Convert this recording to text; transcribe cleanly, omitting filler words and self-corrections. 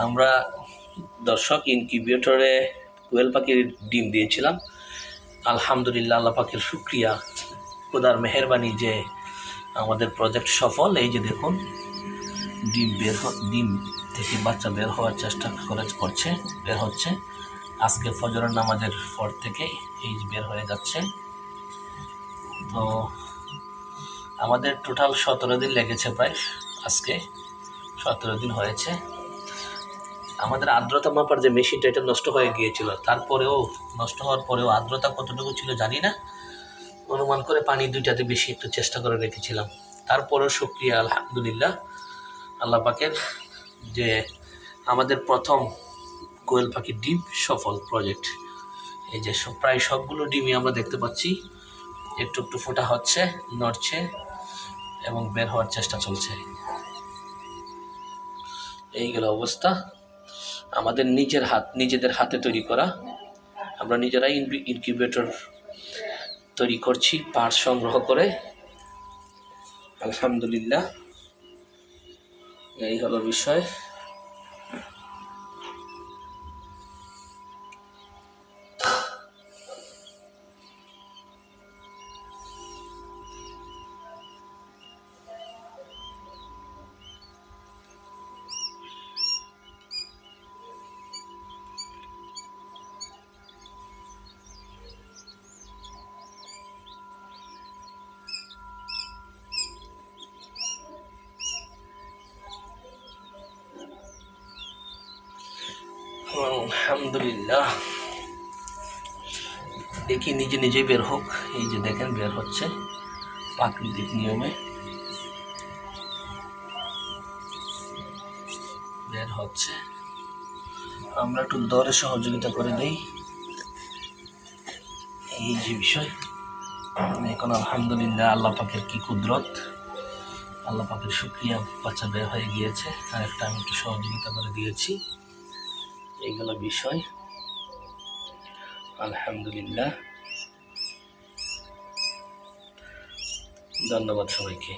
আমরা দর্শক ইনকিউবেটরে কোয়েল পাখির ডিম দিয়েছিলাম। আলহামদুলিল্লাহ, আল্লাহ পাখির শুকরিয়া, খোদার মেহেরবানি যে আমাদের প্রজেক্ট সফল। এই যে দেখুন, ডিম থেকে বাচ্চা বের হওয়ার চেষ্টা বের হচ্ছে। আজকে ফজরের নামাজের পর থেকে এই বের হয়ে যাচ্ছে। তো আমাদের টোটাল 17 দিন লেগেছে, প্রায় আজকে 17 দিন হয়েছে। আমাদের আর্দ্রতা মাপার যে মেশিনটা, এটা নষ্ট হয়ে গিয়েছিল। তারপরেও নষ্ট হওয়ার পরেও আর্দ্রতা কতটুকু ছিল জানি না, অনুমান করে পানি 2টাতে বেশি একটু চেষ্টা করে রেখেছিলাম। তারপরেও শুকরিয়া আলহামদুলিল্লাহ আল্লাহ পাকের যে আমাদের প্রথম কোয়েল পাখির ডিম সফল প্রজেক্ট। এই যে প্রায় সবগুলো ডিমই আমরা দেখতে পাচ্ছি একটু একটু ফোটা হচ্ছে, নড়ছে এবং বের হওয়ার চেষ্টা চলছে। এইগুলো অবস্থা। আমাদের নিজেদের হাতে তৈরি করা, আমরা নিজেরাই ইনকিউবেটর তৈরি করছি পার্ট সংগ্রহ করে। আলহামদুলিল্লাহ, এই হলো বিষয়। আলহামদুলিল্লাহ, দেখি নিজেই বের হোক। এই যে দেখেন বের হচ্ছে প্রাকৃতিক নিয়মে, বের হচ্ছে। আমরা একটু দরে সহযোগিতা করে দেই, এই যে বিষয়। এখন আলহামদুলিল্লাহ, আল্লাহ পাকের কি কুদরত, আল্লাহ পাকের শুকরিয়া, বাচ্চা বের হয়ে গিয়েছে। আর একটা আমি একটু সহযোগিতা করে দিয়েছি, এইগুলো বিষয়। আলহামদুলিল্লাহ, ধন্যবাদ সবাইকে।